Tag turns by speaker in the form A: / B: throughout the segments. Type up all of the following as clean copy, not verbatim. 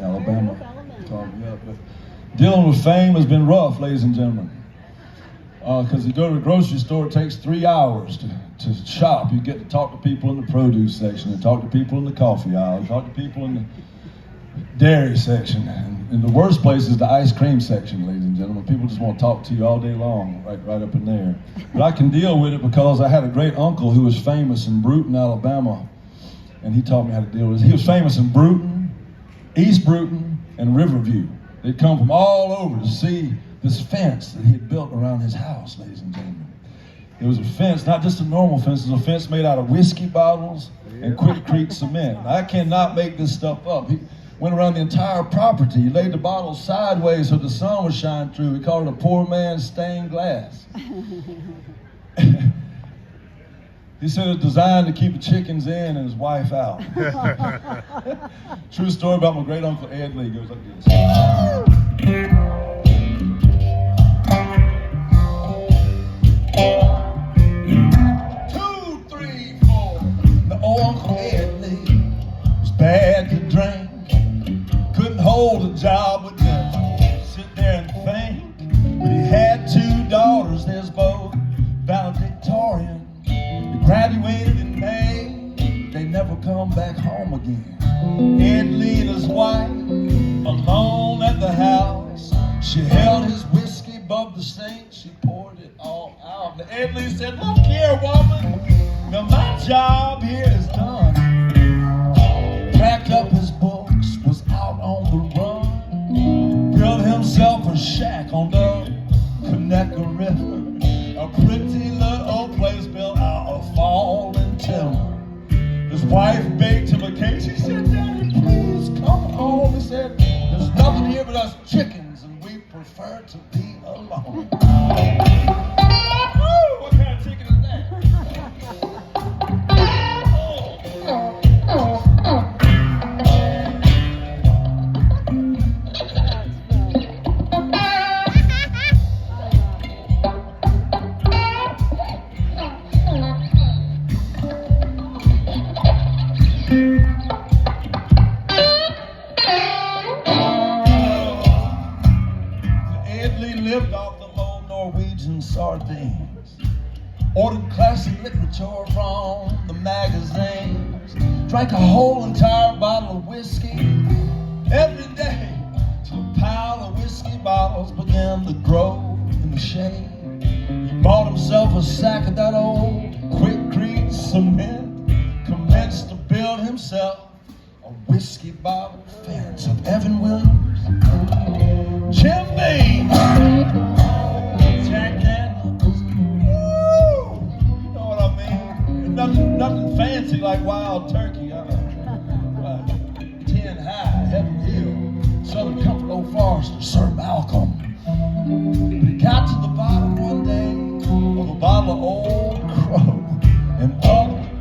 A: Alabama. But dealing with fame has been rough, ladies and gentlemen. Because you go to the grocery store, it takes 3 hours to shop. You get to talk to people in the produce section, and talk to people in the coffee aisle, talk to people in the dairy section. And the worst place is the ice cream section, ladies and gentlemen. People just want to talk to you all day long, right up in there. But I can deal with it because I had a great uncle who was famous in Bruton, Alabama, and he taught me how to deal with it. He was famous in Bruton, East Bruton, and Riverview. They'd come from all over to see this fence that he had built around his house, ladies and gentlemen. It was a fence, not just a normal fence, it was a fence made out of whiskey bottles and Quikrete cement. I cannot make this stuff up. He went around the entire property. He laid the bottles sideways so the sun would shine through. He called it a poor man's stained glass. He said it was designed to keep the chickens in and his wife out. True story about my great uncle Ed Lee. Goes like this. 2, 3, 4. The old Uncle Ed Lee was bad to drink. Couldn't hold a job with them. Sit there and think. But he had 2 daughters. There's both valedictorian. Graduated in May, they never come back home again. Ed Lee and his wife, alone at the house. She held his whiskey above the sink, she poured it all out. And Ed Lee said, look here, woman, now my job here is done. Packed up his books, was out on the run. Built himself a shack on the Connecticut River. A pretty little old place built out of fallen timber. His wife baked him a cake. She said, Daddy, please come home. He said, there's nothing here but us chickens, and we prefer to be alone. Woo, what kind of chicken is that? Lived off the low Norwegian sardines, ordered classic literature from the magazines, drank a whole entire bottle of whiskey every day till a pile of whiskey bottles began to grow in the shade. He bought himself a sack of that old Quikrete cement, commenced to build himself a whiskey bottle fence of Evan Williams, Jim Beam, Jack Daniels. Woo! You know what I mean? Nothing fancy like Wild Turkey. 10 High, Heaven Hill, Southern Comfort, Old Forester, Sir Malcolm. But he got to the bottom one day of a bottle of Old Crow, and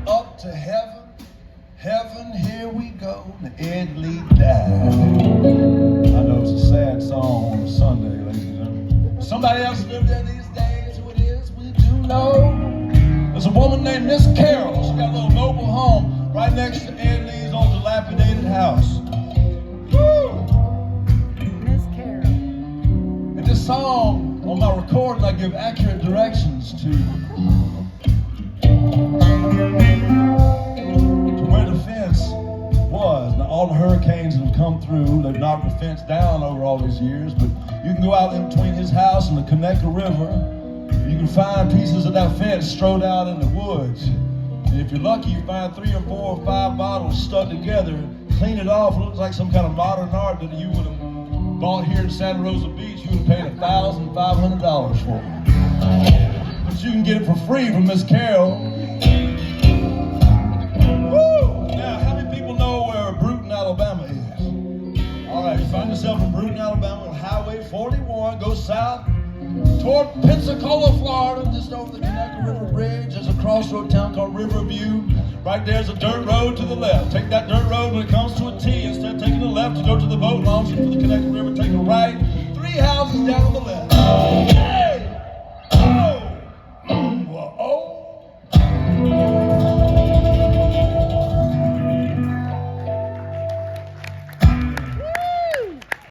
A: up to heaven. Heaven, here we go, and Ed Lee died. I know it's a sad song on a Sunday, ladies and gentlemen. Somebody else lived there these days, who it is, we do know. There's a woman named Miss Carroll. She got a little mobile home right next to Ed Lee's old dilapidated house. Woo!
B: Miss Carroll.
A: And this song, on my recording, I give accurate directions to where the fence was. Now, all the hurricanes that have come through, they've knocked the fence down over all these years, but you can go out in between his house and the Connecticut River. You can find pieces of that fence strode out in the woods. And if you're lucky, you find 3 or 4 or 5 bottles stuck together, clean it off. It looks like some kind of modern art that you would have bought here in Santa Rosa Beach. You would have paid $1,500 for it. But you can get it for free from Miss Carroll. Woo! Now, how many people know where Bruton, Alabama is? All right, you find yourself in Bruton, Alabama on Highway 41, go south toward Pensacola, Florida, just over the Connecticut River Bridge. There's a crossroad town called Riverview. Right there's a dirt road to the left. Take that dirt road when it comes to a T. Instead of taking the left, you go to the boat launch for the Connecticut